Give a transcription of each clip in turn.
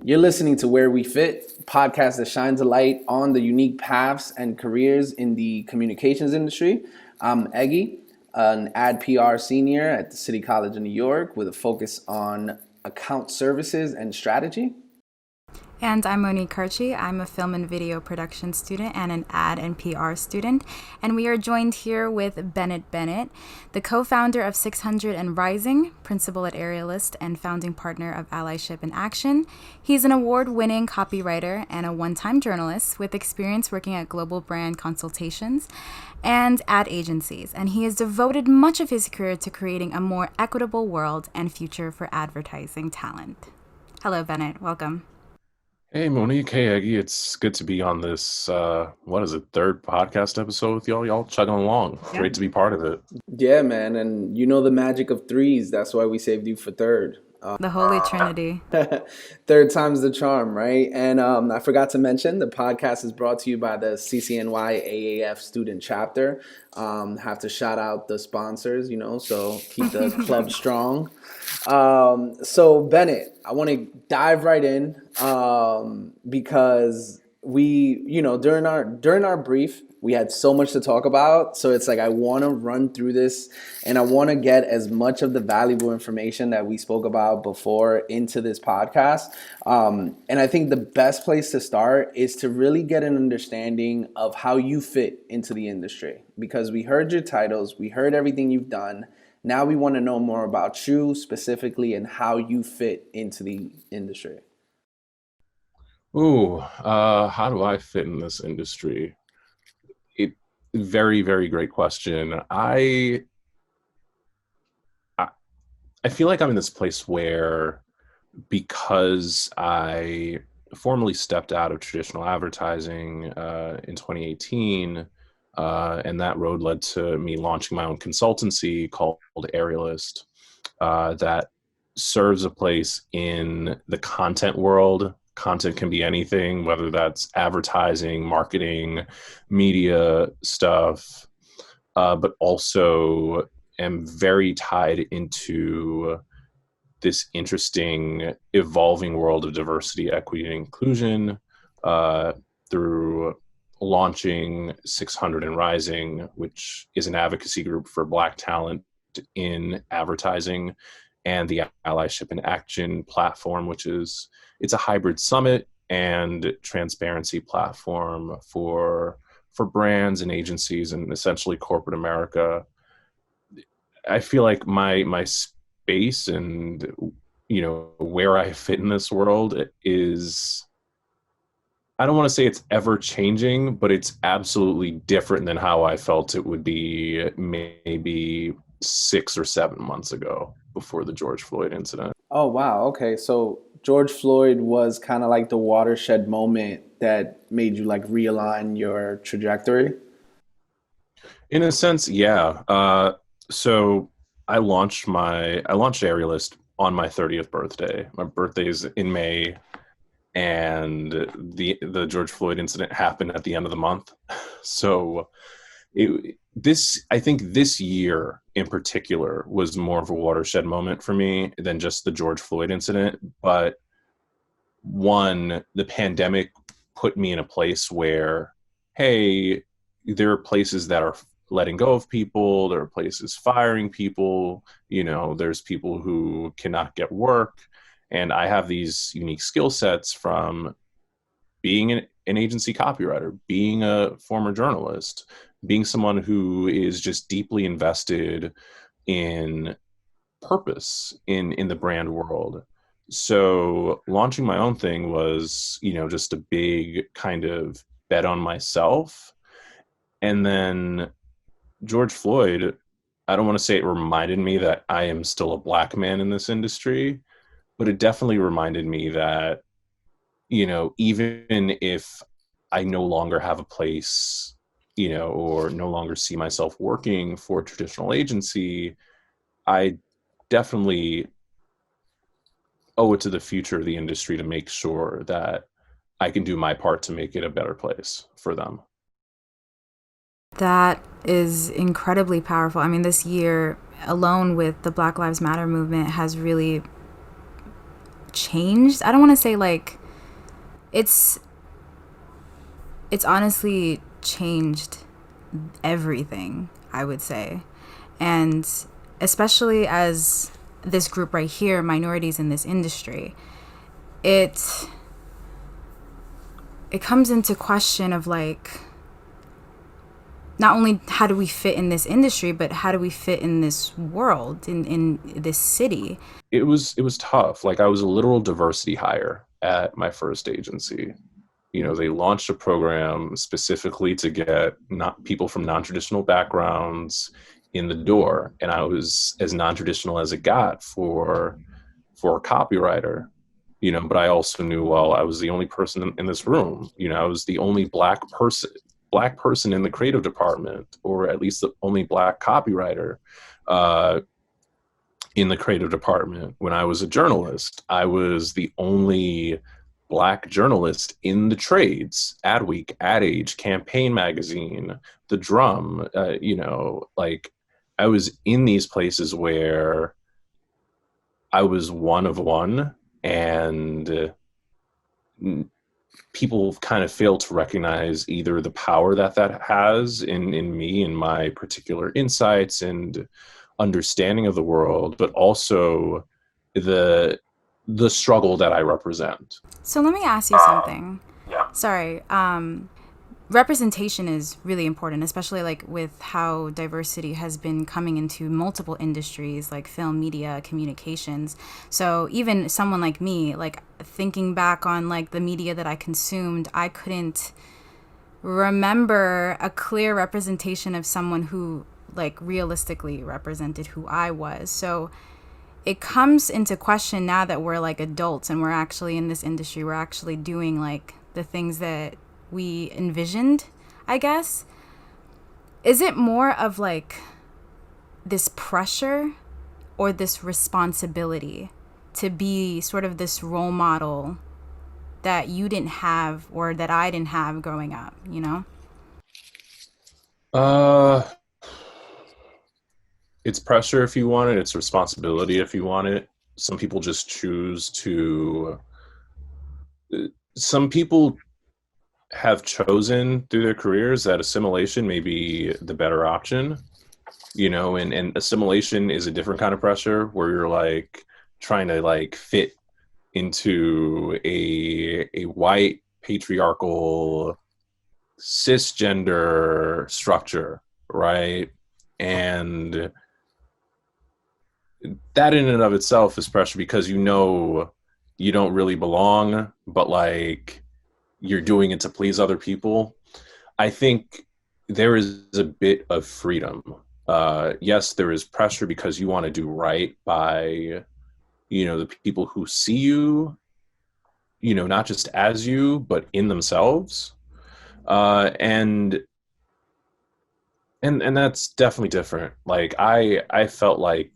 You're listening to Where We Fit, podcast that shines a light on the unique paths and careers in the communications industry. I'm Eggie, an ad PR senior at the City College of New York with a focus on account services and strategy. And I'm Monique Carchi. I'm a film and video production student and an ad and PR student. And we are joined here with Bennett, the co-founder of 600 and Rising, principal at Aerialist, and founding partner of Allyship Action. He's an award-winning copywriter and a one-time journalist with experience working at global brand consultations and ad agencies. And he has devoted much of his career to creating a more equitable world and future for advertising talent. Hello, Bennett. Welcome. Hey, Monique. Hey, Eggie. It's good to be on this, third podcast episode with y'all. Y'all chugging along. Yeah. Great to be part of it. Yeah, man. And you know the magic of threes. That's why we saved you for third. The Holy Trinity. Third time's the charm, right? And I forgot to mention, the podcast is brought to you by the CCNY AAF student chapter. Have to shout out the sponsors, so keep the club strong. So Bennett, I want to dive right in because we, during our brief, we had so much to talk about. So it's like I want to run through this and I want to get as much of the valuable information that we spoke about before into this podcast. And I think the best place to start is to really get an understanding of how you fit into the industry, because we heard your titles, we heard everything you've done. Now we want to know more about you specifically and how you fit into the industry. How do I fit in this industry? Very, very great question. I feel like I'm in this place where, because I formally stepped out of traditional advertising in 2018, and that road led to me launching my own consultancy called Aerialist, that serves a place in the content world. Content can be anything, whether that's advertising, marketing, media stuff, but also am very tied into this interesting evolving world of diversity, equity, and inclusion through launching 600 and Rising, which is an advocacy group for Black talent in advertising, and the Allyship Action platform, which is it's a hybrid summit and transparency platform for brands and agencies and essentially corporate America. I feel like my space and where I fit in this world is, I don't want to say it's ever changing, but it's absolutely different than how I felt it would be maybe 6 or 7 months ago before the George Floyd incident. Oh, wow. Okay. So George Floyd was kind of like the watershed moment that made you like realign your trajectory? In a sense, yeah. So I launched Aerialist on my 30th birthday. My birthday is in May, and the George Floyd incident happened at the end of the month. So I think this year in particular was more of a watershed moment for me than just the George Floyd incident. But one, the pandemic put me in a place where, hey, there are places that are letting go of people. There are places firing people. There's people who cannot get work. And I have these unique skill sets from being an agency copywriter, being a former journalist, being someone who is just deeply invested in purpose in the brand world. So launching my own thing was, just a big kind of bet on myself. And then George Floyd, I don't want to say it reminded me that I am still a Black man in this industry, but it definitely reminded me that, even if I no longer have a place, or no longer see myself working for a traditional agency, I definitely owe it to the future of the industry to make sure that I can do my part to make it a better place for them. That is incredibly powerful. I mean, this year alone with the Black Lives Matter movement has really changed. I don't want to say like it's honestly changed everything, I would say. And especially as this group right here, minorities in this industry, it comes into question of like, not only how do we fit in this industry, but how do we fit in this world, in this city? It was tough. Like, I was a literal diversity hire at my first agency. They launched a program specifically to get not people from non-traditional backgrounds in the door, and I was as non-traditional as it got for a copywriter. But I also knew, well, I was the only person in this room. I was the only black person in the creative department, or at least the only black copywriter in the creative department. When I was a journalist, I was the only black journalist in the trades: Adweek, Ad Age, Campaign Magazine, The Drum. Like, I was in these places where I was one of one, and people kind of fail to recognize either the power that has in me and my particular insights and understanding of the world, but also the struggle that I represent. So let me ask you something. Yeah. Sorry. Representation is really important, especially like with how diversity has been coming into multiple industries like film, media, communications. So even someone like me, like thinking back on like the media that I consumed, I couldn't remember a clear representation of someone who like realistically represented who I was. So it comes into question now that we're like adults and we're actually in this industry, we're actually doing like the things that we envisioned, I guess. Is it more of like this pressure or this responsibility to be sort of this role model that you didn't have or that I didn't have growing up, It's pressure if you want it. It's responsibility if you want it. Some people just choose to. Some people have chosen through their careers that assimilation may be the better option, and assimilation is a different kind of pressure where you're like trying to like fit into a white patriarchal cisgender structure, right? And that in and of itself is pressure because you don't really belong, but like you're doing it to please other people. I think there is a bit of freedom. Yes, there is pressure because you want to do right by, the people who see you, not just as you, but in themselves. And that's definitely different. Like I felt like,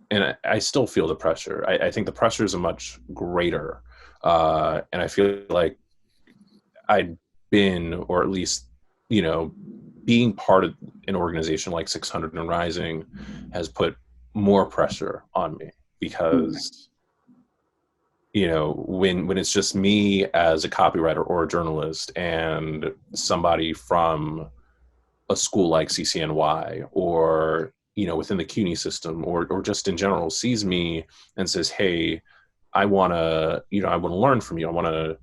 and I still feel the pressure. I think the pressure is a much greater. And I feel like I'd been, or at least, being part of an organization like 600 and Rising has put more pressure on me because, when it's just me as a copywriter or a journalist and somebody from a school like CCNY or, within the CUNY system or just in general sees me and says, hey, I want to learn from you. I want to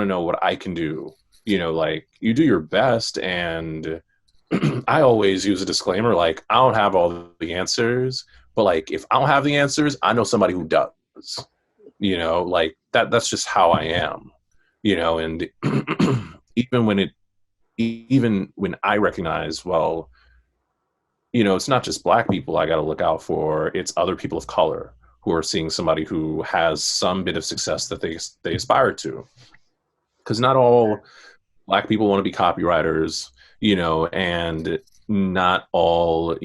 know what I can do. Like, you do your best. And I always use a disclaimer, like, I don't have all the answers, but like, if I don't have the answers, I know somebody who does, like that's just how I am, and even when I recognize, well, it's not just black people I got to look out for, it's other people of color who are seeing somebody who has some bit of success that they aspire to. Because not all black people want to be copywriters, and not all,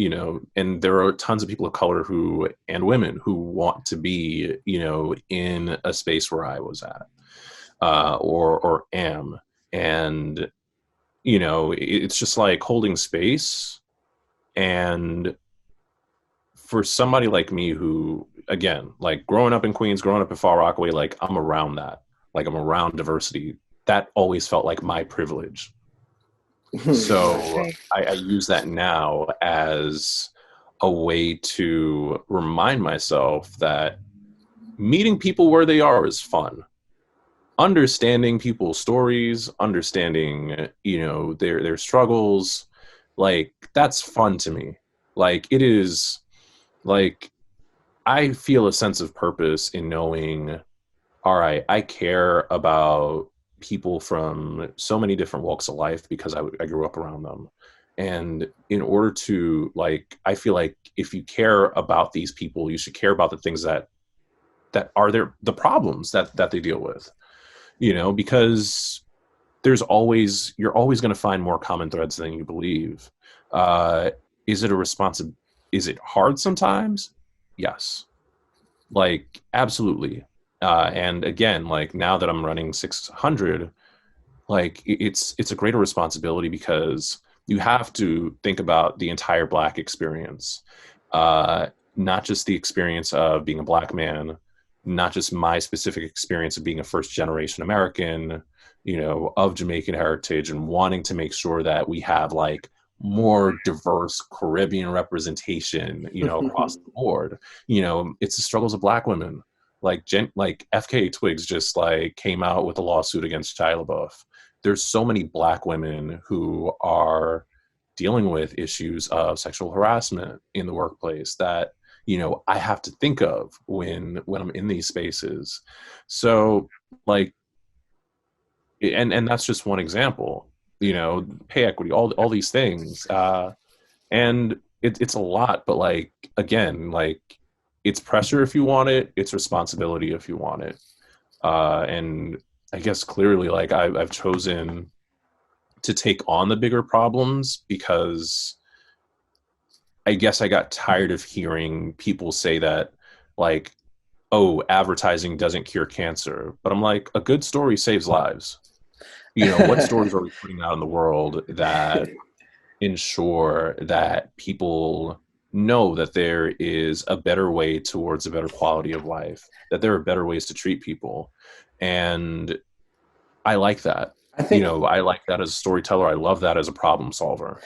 and there are tons of people of color and women who want to be, in a space where I was at, or am. And, it's just like holding space. And for somebody like me who, again, like growing up in Queens, growing up in Far Rockaway, like I'm around that, like I'm around diversity. That always felt like my privilege. So Right. I use that now as a way to remind myself that meeting people where they are is fun. Understanding people's stories, understanding, their struggles, like that's fun to me. Like it is, like I feel a sense of purpose in knowing, all right, I care about people from so many different walks of life because I grew up around them. And in order to, like, I feel like if you care about these people, you should care about the things that are the problems that they deal with, because you're always going to find more common threads than you believe. Uh, is it hard sometimes? Yes. Like, absolutely. And again, like now that I'm running 600, like it's a greater responsibility because you have to think about the entire Black experience, uh, not just the experience of being a Black man, not just my specific experience of being a first generation American, of Jamaican heritage, and wanting to make sure that we have like more diverse Caribbean representation, across the board. It's the struggles of Black women. Like FKA Twigs just like came out with a lawsuit against Shia LaBeouf. There's so many Black women who are dealing with issues of sexual harassment in the workplace that I have to think of when I'm in these spaces. So like, and that's just one example. Pay equity, all these things, and it's a lot. But like again, like it's pressure if you want it, it's responsibility if you want it, and I guess clearly, like I've chosen to take on the bigger problems because I guess I got tired of hearing people say that, like, oh, advertising doesn't cure cancer. But I'm like, a good story saves lives. What stories are we putting out in the world that ensure that people know that there is a better way towards a better quality of life, that there are better ways to treat people? And I like that. I think I like that as a storyteller. I love that as a problem solver.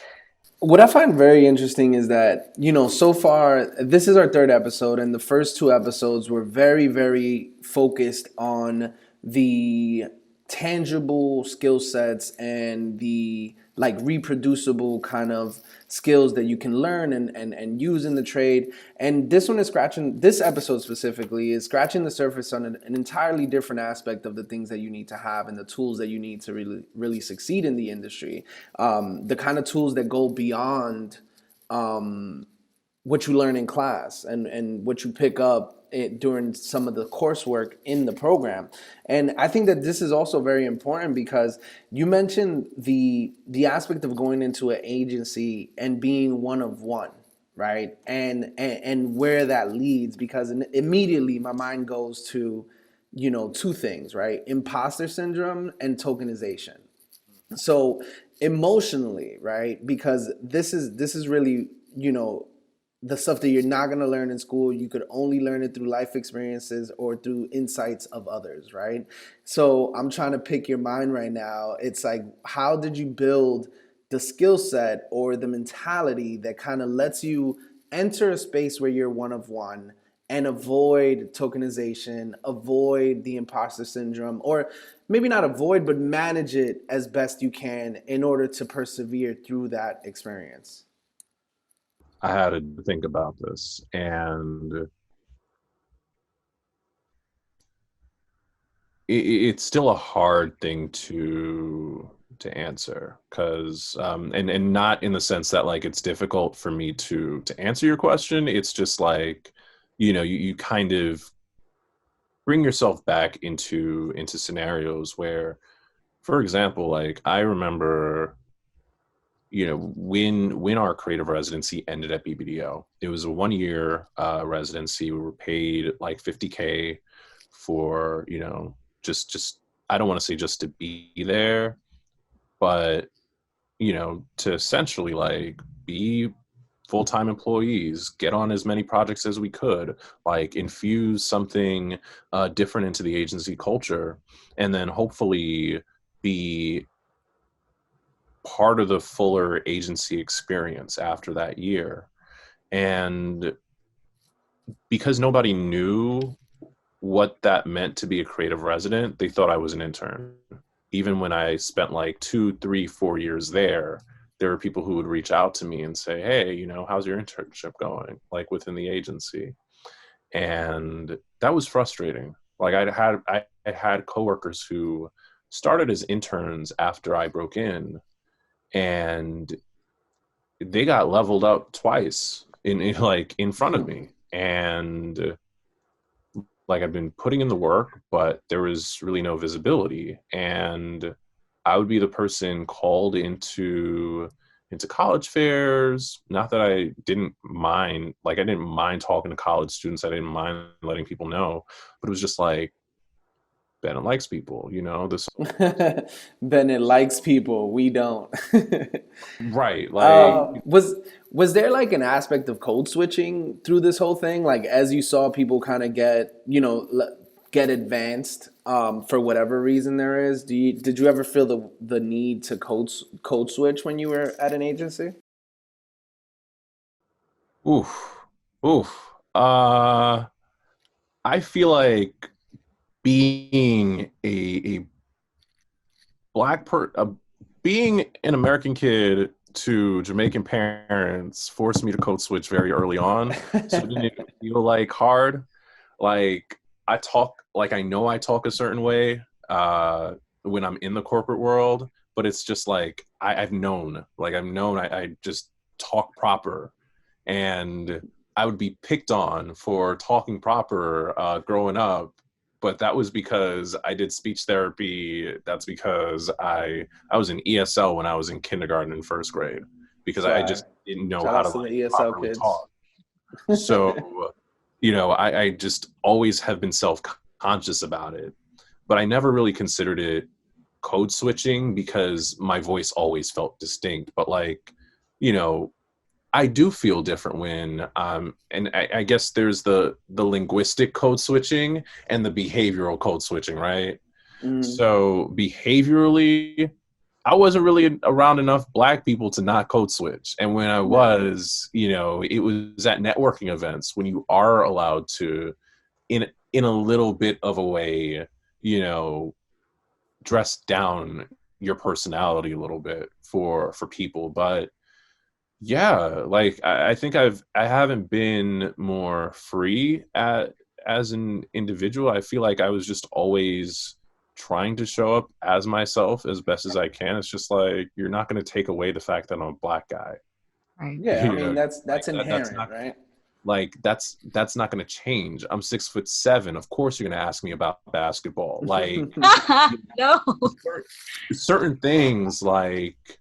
what I find very interesting is that, so far, this is our third episode, and the first two episodes were very, very focused on the tangible skill sets and the like reproducible kind of skills that you can learn and use in the trade. And this episode specifically is scratching the surface on an entirely different aspect of the things that you need to have and the tools that you need to really, really succeed in the industry. The kind of tools that go beyond what you learn in class and what you pick up during some of the coursework in the program. And I think that this is also very important because you mentioned the aspect of going into an agency and being one of one, right? And where that leads, because immediately my mind goes to, two things, right? Imposter syndrome and tokenization. So emotionally, right? Because this is really, the stuff that you're not going to learn in school. You could only learn it through life experiences or through insights of others, right? So I'm trying to pick your mind right now. It's like, how did you build the skill set or the mentality that kind of lets you enter a space where you're one of one and avoid tokenization, avoid the imposter syndrome, or maybe not avoid, but manage it as best you can in order to persevere through that experience? I had to think about this, and it's still a hard thing to answer because and not in the sense that like it's difficult for me to answer your question. It's just like you kind of bring yourself back into scenarios where, for example, like I remember when our creative residency ended at BBDO. It was a 1 year residency. We were paid like 50K for just I don't want to say just to be there, but to essentially like be full-time employees, get on as many projects as we could, like infuse something different into the agency culture, and then hopefully be part of the fuller agency experience after that year. And because nobody knew what that meant to be a creative resident, they thought I was an intern. Even when I spent like 2, 3, 4 years there were people who would reach out to me and say, hey, you know, how's your internship going, like within the agency? And that was frustrating. Like I had coworkers who started as interns after I broke in, and they got leveled up twice in front of me. And like, I've been putting in the work, but there was really no visibility. And I would be the person called into college fairs. Not that I didn't mind, like I didn't mind talking to college students. I didn't mind letting people know, but it was just like, Bennett likes people, you know, this. Bennett likes people. We don't. Right. Like, Was there like an aspect of code switching through this whole thing? Like as you saw people kind of get, get advanced for whatever reason there is. Did you ever feel the need to code switch when you were at an agency? oof, oof. I feel like being a black being an American kid to Jamaican parents forced me to code switch very early on. So it didn't even feel like hard. Like I know I talk a certain way when I'm in the corporate world, but it's just like I've known I just talk proper, and I would be picked on for talking proper growing up. But that was because I did speech therapy. That's because I was in ESL when I was in kindergarten and first grade, because I Right. just didn't know Shout how out to to the like ESL properly kids. talk. So, I just always have been self-conscious about it, but I never really considered it code switching because my voice always felt distinct. But like, you know, I do feel different when and I guess there's the linguistic code switching and the behavioral code switching, right? Mm, So behaviorally, I wasn't really around enough black people to not code switch. And when I right. was, it was at networking events when you are allowed to, in a little bit of a way, you know, dress down your personality a little bit for people. But yeah, like I think I haven't been more free as an individual. I feel like I was just always trying to show up as myself as best as I can. It's just like, you're not going to take away the fact that I'm a black guy. Right. Yeah, I mean Like that's that's inherent, not right? like that's not going to change. I'm 6'7". Of course you're going to ask me about basketball. Like, No. certain things, like,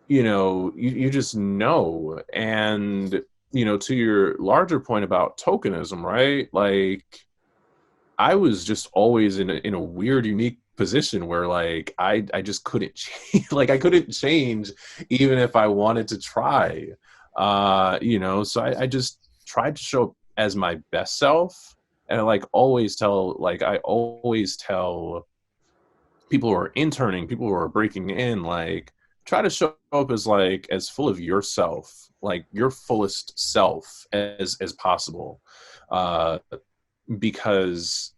you just know. And to your larger point about tokenism, right? Like, I was just always in a weird, unique position where like I just couldn't change. Like, I couldn't change even if I wanted to try. So I just tried to show up as my best self. And I always tell people who are interning, people who are breaking in, like, try to show up as like as full of yourself, like your fullest self as possible, because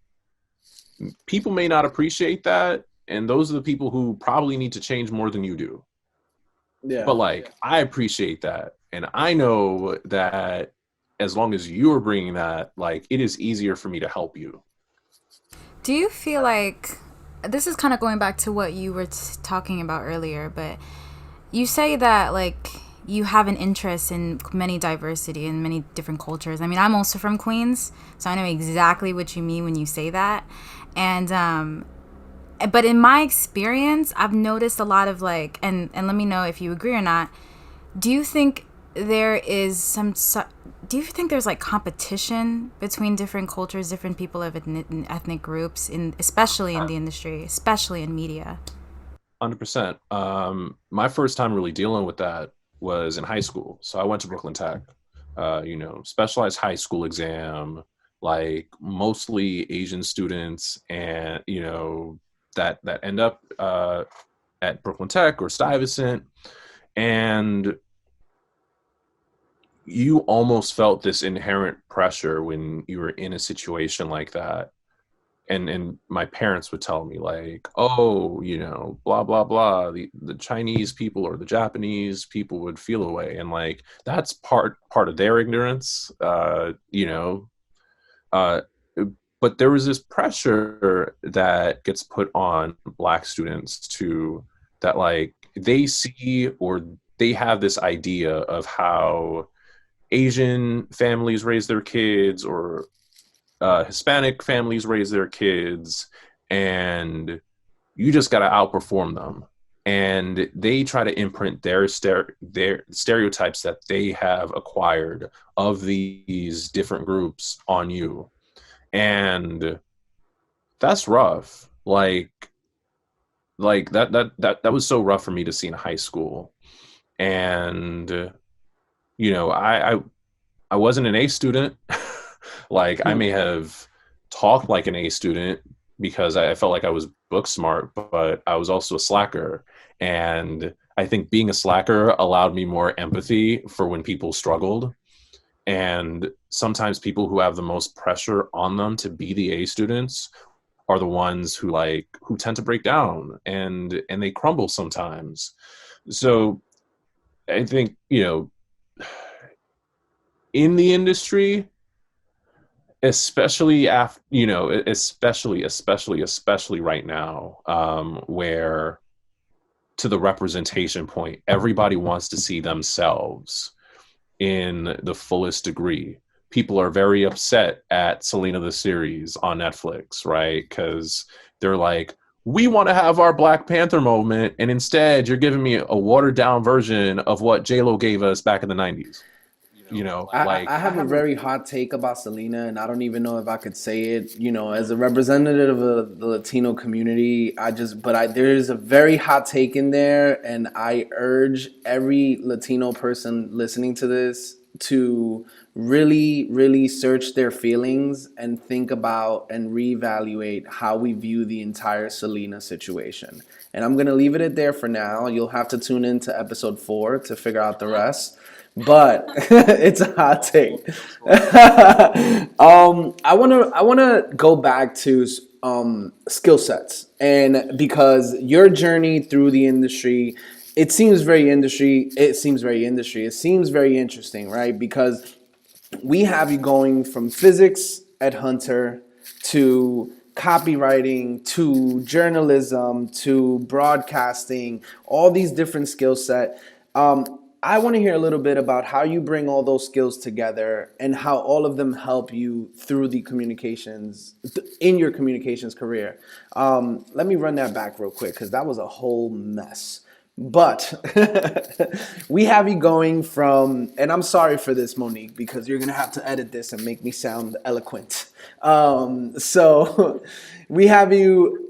people may not appreciate that, and those are the people who probably need to change more than you do. Yeah. But like, I appreciate that, and I know that as long as you are bringing that, like, it is easier for me to help you. Do you feel like this is kind of going back to what you were talking about earlier, but you say that like you have an interest in many diversity and many different cultures. I mean, I'm also from Queens, so I know exactly what you mean when you say that. And but in my experience, I've noticed a lot of like, and let me know if you agree or not. Do you think there is do you think there's like competition between different cultures, different people of ethnic groups, especially in the industry, especially in media? 100%. My first time really dealing with that was in high school. So I went to Brooklyn Tech, specialized high school exam, like mostly Asian students, and that end up at Brooklyn Tech or Stuyvesant, and you almost felt this inherent pressure when you were in a situation like that. And my parents would tell me like, oh, blah blah blah, the Chinese people or the Japanese people would feel away, and like that's part of their ignorance, uh but there was this pressure that gets put on Black students to, that like they see, or they have this idea of how Asian families raise their kids, or Hispanic families raise their kids, and you just got to outperform them. And they try to imprint their stereotypes that they have acquired of these different groups on you. And that's rough. Like that was so rough for me to see in high school. And I wasn't an A student. Like I may have talked like an A student because I felt like I was book smart, but I was also a slacker. And I think being a slacker allowed me more empathy for when people struggled. And sometimes people who have the most pressure on them to be the A students are the ones who tend to break down, and they crumble sometimes. So I think, in the industry, especially after, especially right now, where, to the representation point, everybody wants to see themselves in the fullest degree. People are very upset at Selena the series on Netflix, right? Because they're like, we want to have our Black Panther moment, and instead you're giving me a watered down version of what J-Lo gave us back in the 90s. I have a very hot take about Selena, and I don't even know if I could say it. As a representative of the Latino community, there's a very hot take in there, and I urge every Latino person listening to this to really, really search their feelings and think about and reevaluate how we view the entire Selena situation. And I'm gonna leave it at there for now. You'll have to tune in to episode 4 to figure out the rest. But it's a hot take. I wanna go back to skill sets, and because your journey through the industry, it seems very interesting, right? Because we have you going from physics at Hunter to copywriting to journalism to broadcasting, all these different skill set. I want to hear a little bit about how you bring all those skills together and how all of them help you through the communications, in your communications career. Let me run that back real quick because that was a whole mess. But we have you going from, and I'm sorry for this, Monique, because you're going to have to edit this and make me sound eloquent. So we have you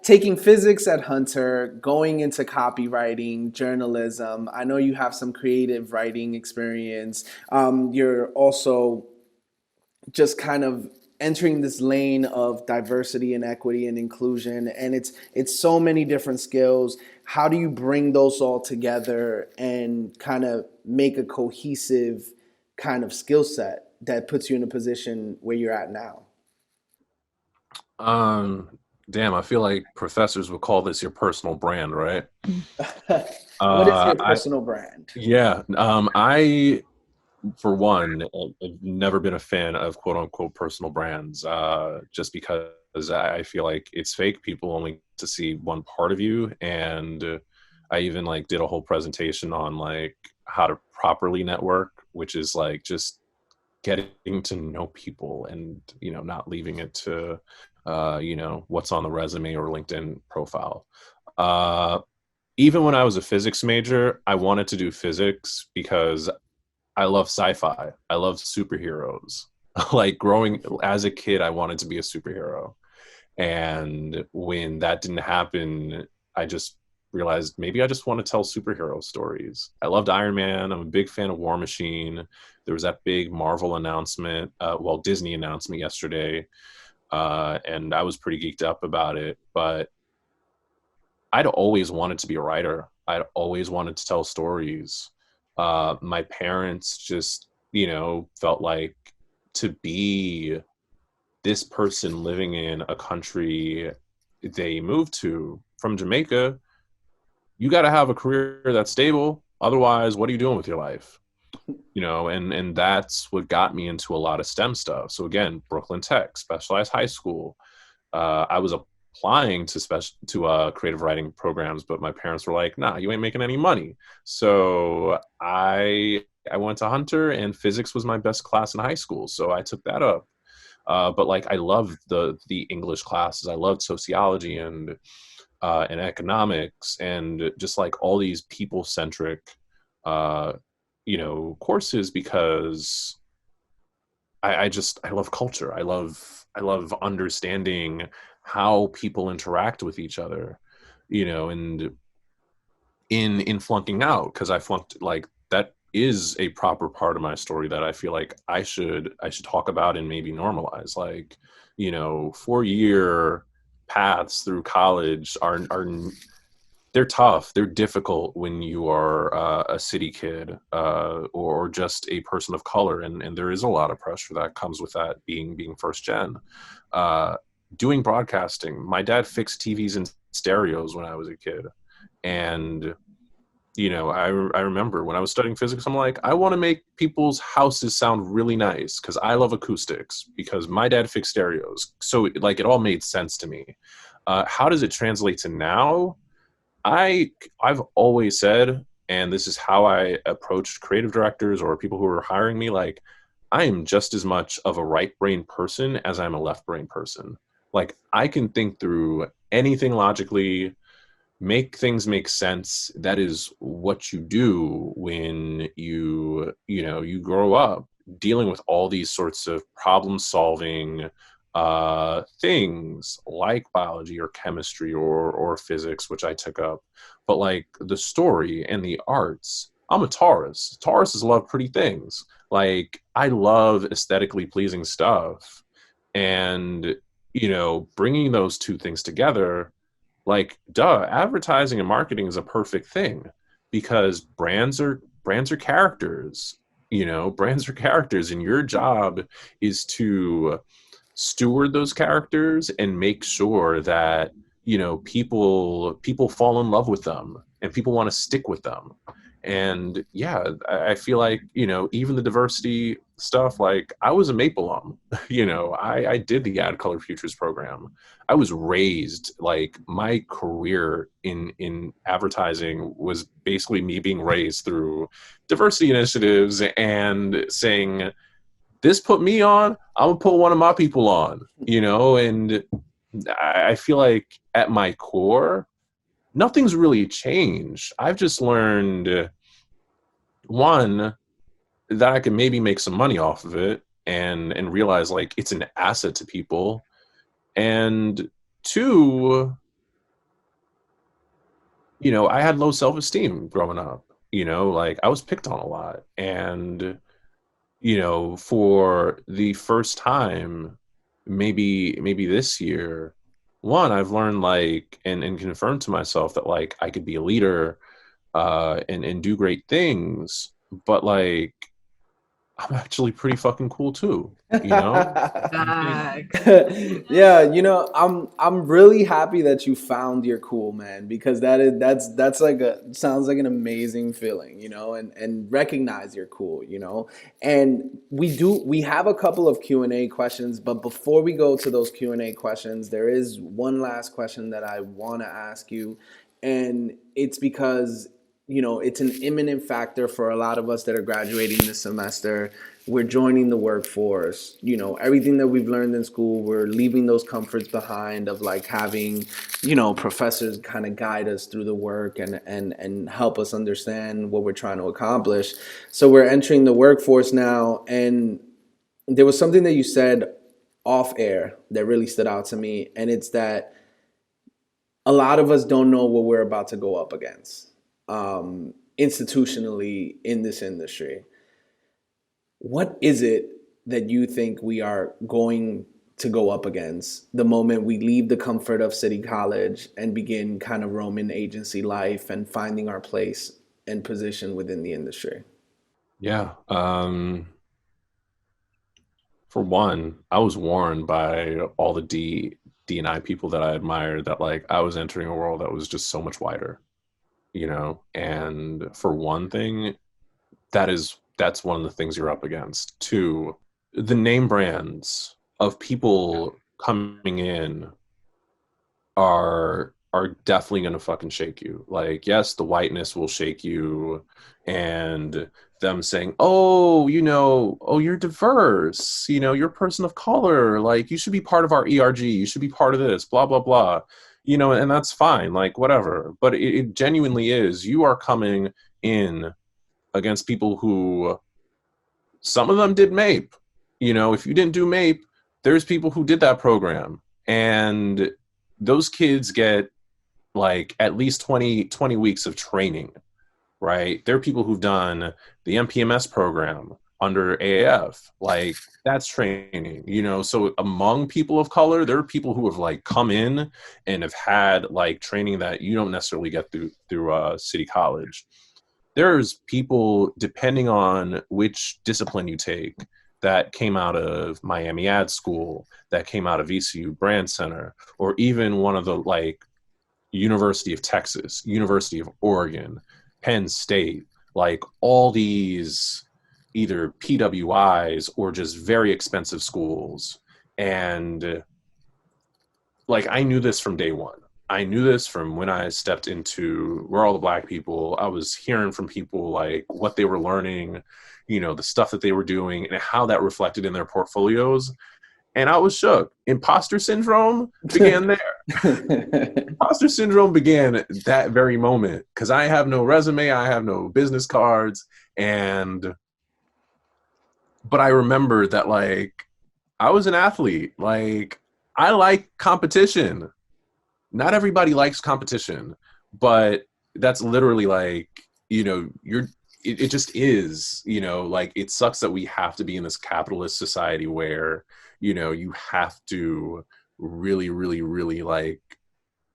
taking physics at Hunter, going into copywriting, journalism. I know you have some creative writing experience. You're also just kind of entering this lane of diversity and equity and inclusion, and it's so many different skills. How do you bring those all together and kind of make a cohesive kind of skill set that puts you in a position where you're at now? Damn, I feel like professors would call this your personal brand, right? What is your personal brand? Yeah. I, for one, I've never been a fan of quote unquote personal brands, just because I feel like it's fake. People only get to see one part of you. And I even did a whole presentation on how to properly network, which is just getting to know people and, not leaving it to, what's on the resume or LinkedIn profile. Even when I was a physics major, I wanted to do physics because I love sci-fi. I love superheroes. Growing as a kid, I wanted to be a superhero. And when that didn't happen, I just realized maybe I just want to tell superhero stories. I loved Iron Man. I'm a big fan of War Machine. There was that big Marvel announcement, Disney announcement yesterday, and I was pretty geeked up about it. But I'd always wanted to be a writer. I'd always wanted to tell stories. My parents just, felt like to be this person living in a country they moved to from Jamaica, you got to have a career that's stable. Otherwise, what are you doing with your life? And that's what got me into a lot of STEM stuff. So again, Brooklyn Tech, specialized high school. I was applying to creative writing programs, but my parents were like, "Nah, you ain't making any money." So I went to Hunter, and physics was my best class in high school, so I took that up. But like I loved the English classes. I loved sociology and economics, and just like all these people centric courses, because I love culture. I love understanding how people interact with each other, and in flunking out, because I flunked, like that is a proper part of my story that I feel like I should talk about and maybe normalize. Like, 4-year paths through college are they're tough. They're difficult when you are a city kid, or just a person of color, and there is a lot of pressure that comes with that, being first gen. Doing broadcasting, my dad fixed TVs and stereos when I was a kid, and I remember when I was studying physics, I'm like, I want to make people's houses sound really nice because I love acoustics, because my dad fixed stereos. So like it all made sense to me. How does it translate to now? I've always said, and this is how I approached creative directors or people who are hiring me, like I am just as much of a right brain person as I'm a left brain person. Like I can think through anything logically, make things make sense. That is what you do when you grow up dealing with all these sorts of problem solving things like biology or chemistry or physics, which I took up. But like the story and the arts, I'm a Taurus. Tauruses love pretty things. Like I love aesthetically pleasing stuff, and bringing those two things together, like advertising and marketing is a perfect thing, because brands are characters. Brands are characters, and your job is to steward those characters and make sure that people fall in love with them and people want to stick with them. And yeah, I feel like even the diversity stuff, like I was a Maple alum. I did the Ad Color Futures program. I was raised, like my career in advertising was basically me being raised through diversity initiatives and saying, this put me on, I'm gonna put one of my people on. And I feel like at my core, nothing's really changed. I've just learned, one, that I can maybe make some money off of it, and realize like it's an asset to people. And two, I had low self-esteem growing up. Like I was picked on a lot. And for the first time, maybe this year, one, I've learned like and confirmed to myself that like I could be a leader, and do great things, but like I'm actually pretty fucking cool too, you know? Facts. Yeah, I'm really happy that you found your cool, man, because that's like a sounds like an amazing feeling, and recognize you're cool, And we have a couple of Q&A questions, but before we go to those Q&A questions, there is one last question that I want to ask you, and it's because it's an imminent factor for a lot of us that are graduating this semester. We're joining the workforce. Everything that we've learned in school, we're leaving those comforts behind of like having, professors kind of guide us through the work and help us understand what we're trying to accomplish. So we're entering the workforce now. And there was something that you said off air that really stood out to me. And it's that a lot of us don't know what we're about to go up against institutionally in this industry. What is it that you think we are going to go up against the moment we leave the comfort of City College and begin kind of roaming agency life and finding our place and position within the industry? Yeah. For one, I was warned by all the D&I people that I admired that like I was entering a world that was just so much wider, you know. And for one thing, that's one of the things you're up against. Two, the name brands of people coming in are definitely gonna fucking shake you. Like, yes, the whiteness will shake you, and them saying, "Oh, oh, you're diverse. You're a person of color. Like, you should be part of our ERG. You should be part of this. Blah blah blah." And that's fine. Like, whatever. But it genuinely is. You are coming in against people who some of them did MAPE. If you didn't do MAPE, there's people who did that program, and those kids get like at least 20 weeks of training, right? There are people who've done the MPMS program under AAF. Like, that's training, so among people of color, there are people who have like come in and have had like training that you don't necessarily get through City College. There's people, depending on which discipline you take, that came out of Miami Ad School, that came out of VCU Brand Center, or even one of the like University of Texas, University of Oregon, Penn State, like all these either PWIs or just very expensive schools. And like, I knew this from day one. I knew this from when I stepped into We're All the Black People. I was hearing from people like what they were learning, the stuff that they were doing and how that reflected in their portfolios. And I was shook. Imposter syndrome began there. Imposter syndrome began that very moment because I have no resume, I have no business cards, but I remembered that like I was an athlete. Like, I like competition. Not everybody likes competition, but that's literally like, it just is, like, it sucks that we have to be in this capitalist society where, you have to really, really, really like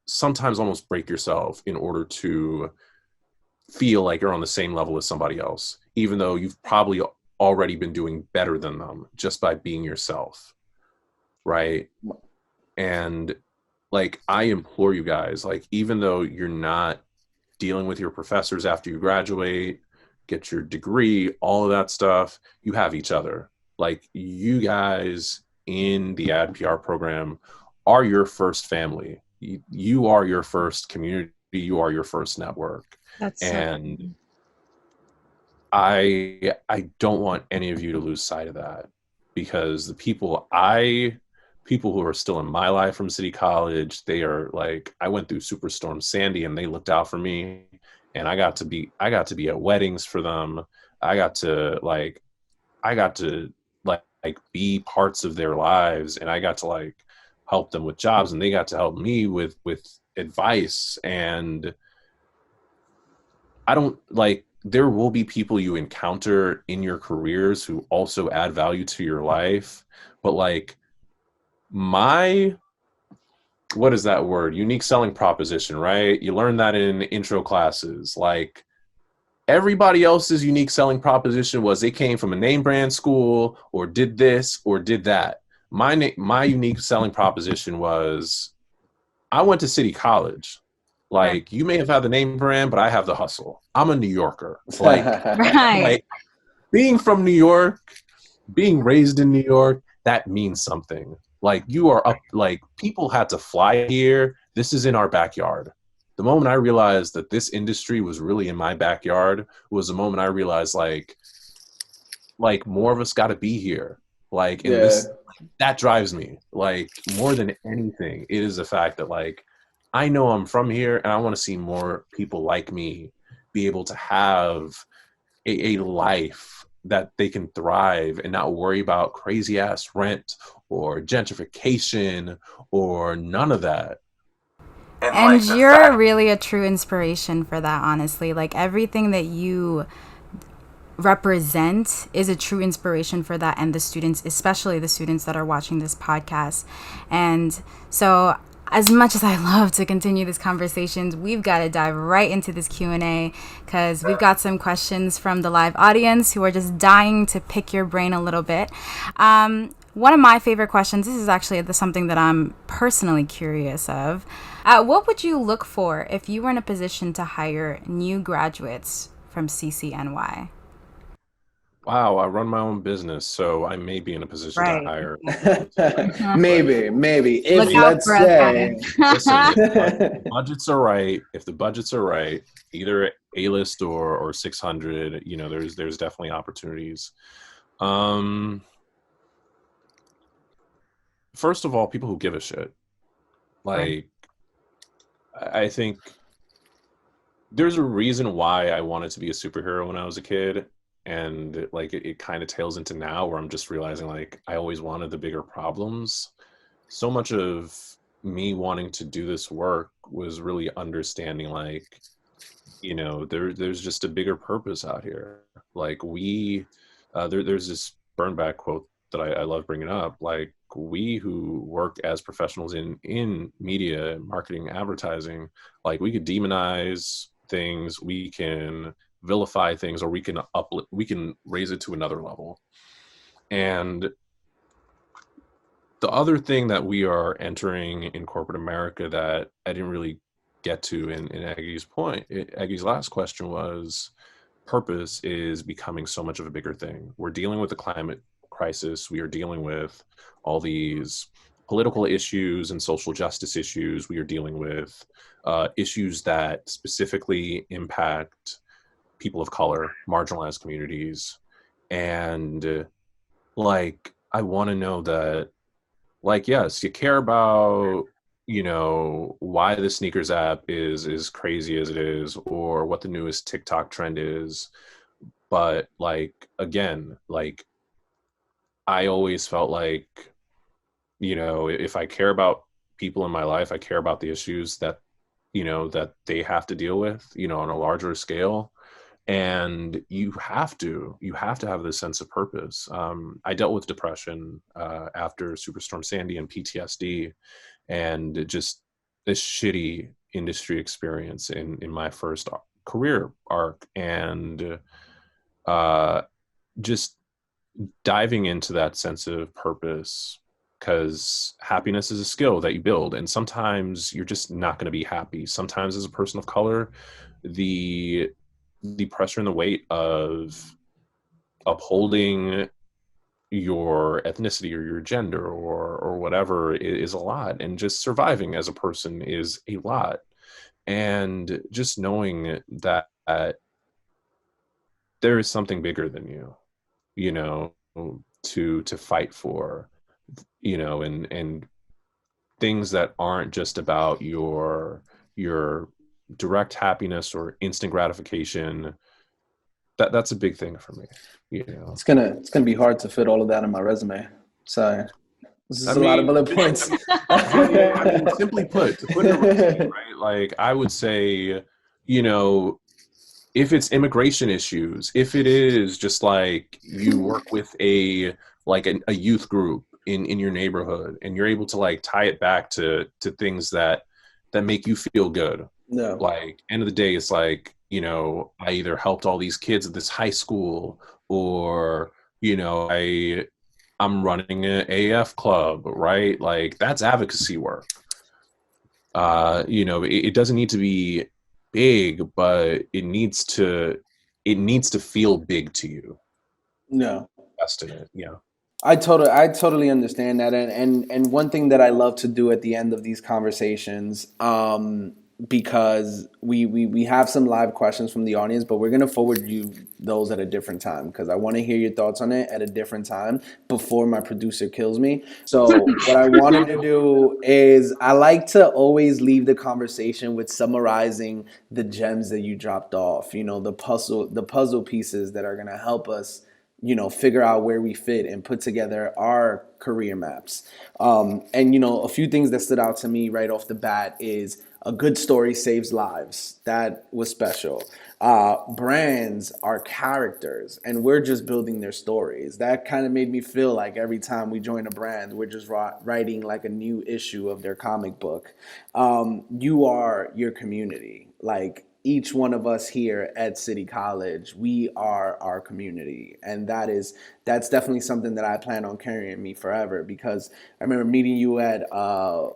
sometimes almost break yourself in order to feel like you're on the same level as somebody else, even though you've probably already been doing better than them just by being yourself. Right. And like, I implore you guys, like, even though you're not dealing with your professors after you graduate, get your degree, all of that stuff, you have each other. Like, you guys in the ad PR program are your first family. You are your first community. You are your first network. That's and so I don't want any of you to lose sight of that, because the people who are still in my life from City College, they are like, I went through Superstorm Sandy and they looked out for me, and I got to be at weddings for them. I got to like be parts of their lives, and I got to like help them with jobs, and they got to help me with advice. And I don't like, there will be people you encounter in your careers who also add value to your life, but like, what is that word? Unique selling proposition, right? You learn that in intro classes. Like, everybody else's unique selling proposition was they came from a name brand school or did this or did that. My unique selling proposition was I went to City College. Like, you may have had the name brand, but I have the hustle. I'm a New Yorker. Like, right. like being from New York, being raised in New York, that means something. Like, you are up, like, people had to fly here. This is in our backyard. The moment I realized that this industry was really in my backyard was the moment I realized like more of us got to be here. Like, and this, that drives me, like, more than anything. It is the fact that like, I know I'm from here and I want to see more people like me be able to have a life that they can thrive and not worry about crazy ass rent or gentrification or none of that. And you're really a true inspiration for that, honestly. Like everything that you represent is a true inspiration for that, and the students, especially the students that are watching this podcast. And so as much as I love to continue this conversations, we've got to dive right into this Q&A because we've got some questions from the live audience who are just dying to pick your brain a little bit. One of my favorite questions, this is actually something that I'm personally curious of. What would you look for if you were in a position to hire new graduates from CCNY? Wow, I run my own business, so I may be in a position to hire. Maybe. If Look out let's for us, say, Listen, if the budgets are right, either A-list or 600, there's definitely opportunities. First of all, people who give a shit. Like, I think there's a reason why I wanted to be a superhero when I was a kid. And like it kind of tails into now where I'm just realizing like I always wanted the bigger problems. So much of me wanting to do this work was really understanding like, there's just a bigger purpose out here. Like there's this burn back quote that I love bringing up. Like we who work as professionals in media, marketing, advertising, like we could demonize things, we can vilify things, or we can raise it to another level. And the other thing that we are entering in corporate America that I didn't really get to in Eggie's last question was purpose is becoming so much of a bigger thing. We're dealing with the climate crisis. We are dealing with all these political issues and social justice issues. We are dealing with issues that specifically impact people of color, marginalized communities. And like, I want to know that, like, yes, you care about, why the sneakers app is crazy as it is, or what the newest TikTok trend is. But like, again, like, I always felt like, if I care about people in my life, I care about the issues that, that they have to deal with, on a larger scale. And you have to have this sense of purpose. I dealt with depression after Superstorm Sandy and PTSD, and just this shitty industry experience in my first career arc, and just diving into that sense of purpose, because happiness is a skill that you build, and sometimes you're just not going to be happy. Sometimes as a person of color, the pressure and the weight of upholding your ethnicity or your gender or whatever is a lot, and just surviving as a person is a lot. And just knowing that there is something bigger than you, to fight for, and things that aren't just about your direct happiness or instant gratification. That's a big thing for me. It's gonna be hard to fit all of that in my resume. Sorry. This is a lot of bullet points. I mean, simply put, to put it in a resume, right? Like I would say, if it's immigration issues, if it is just like you work with a youth group in your neighborhood, and you're able to like tie it back to things that make you feel good. No. Like end of the day, it's like, I either helped all these kids at this high school, or, I'm running an AF club, right? Like that's advocacy work. It doesn't need to be big, but it needs to feel big to you. No. Invest in it. Yeah. I totally understand that, and one thing that I love to do at the end of these conversations, because we have some live questions from the audience, but we're gonna forward you those at a different time, because I want to hear your thoughts on it at a different time before my producer kills me. So what I wanted to do is I like to always leave the conversation with summarizing the gems that you dropped off. The puzzle pieces that are gonna help us figure out where we fit and put together our career maps. And a few things that stood out to me right off the bat is a good story saves lives. That was special. Brands are characters, and we're just building their stories. That kind of made me feel like every time we join a brand, we're just writing like a new issue of their comic book. You are your community. Like each one of us here at City College, we are our community, and that's definitely something that I plan on carrying me forever. Because I remember meeting you at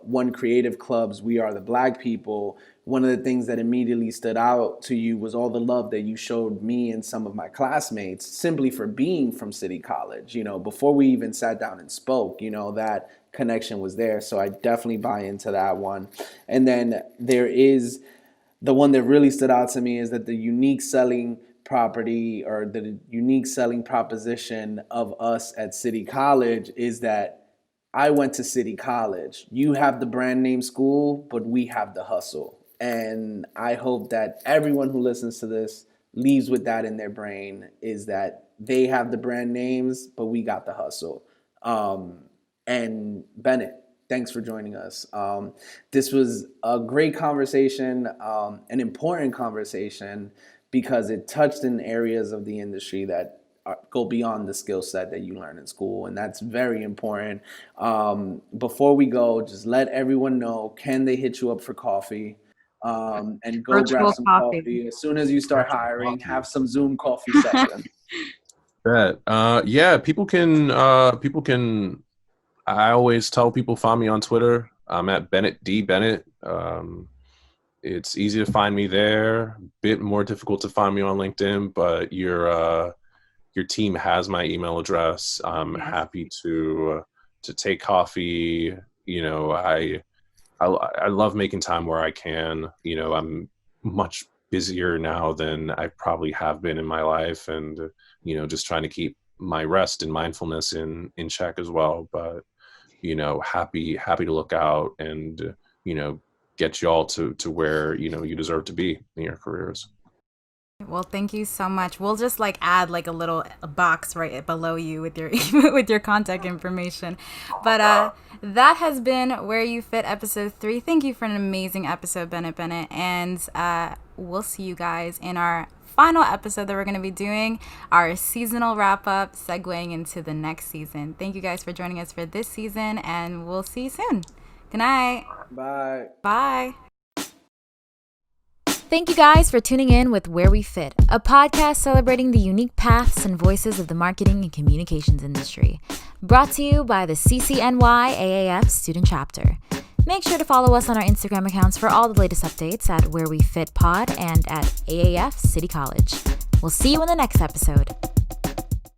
one creative club's We Are the Black People. One of the things that immediately stood out to you was all the love that you showed me and some of my classmates simply for being from City College. Before we even sat down and spoke, that connection was there. So I definitely buy into that one. And then there is the one that really stood out to me is that the unique selling property or the unique selling proposition of us at City College is that I went to City College. You have the brand name school, but we have the hustle. And I hope that everyone who listens to this leaves with that in their brain, is that they have the brand names, but we got the hustle. And Bennett, thanks for joining us. This was a great conversation, an important conversation, because it touched in areas of the industry that go beyond the skill set that you learn in school, and that's very important. Before we go, just let everyone know, can they hit you up for coffee? And go Virtual grab some coffee. As soon as you start hiring, have some Zoom coffee sessions. Yeah, people can I always tell people, find me on Twitter. I'm at Bennett D Bennett. It's easy to find me there. Bit more difficult to find me on LinkedIn, but your team has my email address. I'm happy to take coffee. I love making time where I can. I'm much busier now than I probably have been in my life, and just trying to keep my rest and mindfulness in check as well. But happy to look out and get you all to where you deserve to be in your careers. Well, thank you so much. We'll just add a little box right below you with your with your contact information. But that has been Where You Fit episode 3. Thank you for an amazing episode, Bennett. And we'll see you guys in our final episode that we're going to be doing, our seasonal wrap up, segueing into the next season. Thank you guys for joining us for this season, and we'll see you soon. Good night. Bye. Bye. Thank you guys for tuning in with Where We Fit, a podcast celebrating the unique paths and voices of the marketing and communications industry. Brought to you by the CCNY AAF Student Chapter. Make sure to follow us on our Instagram accounts for all the latest updates at Where We Fit Pod and at AAF City College. We'll see you in the next episode.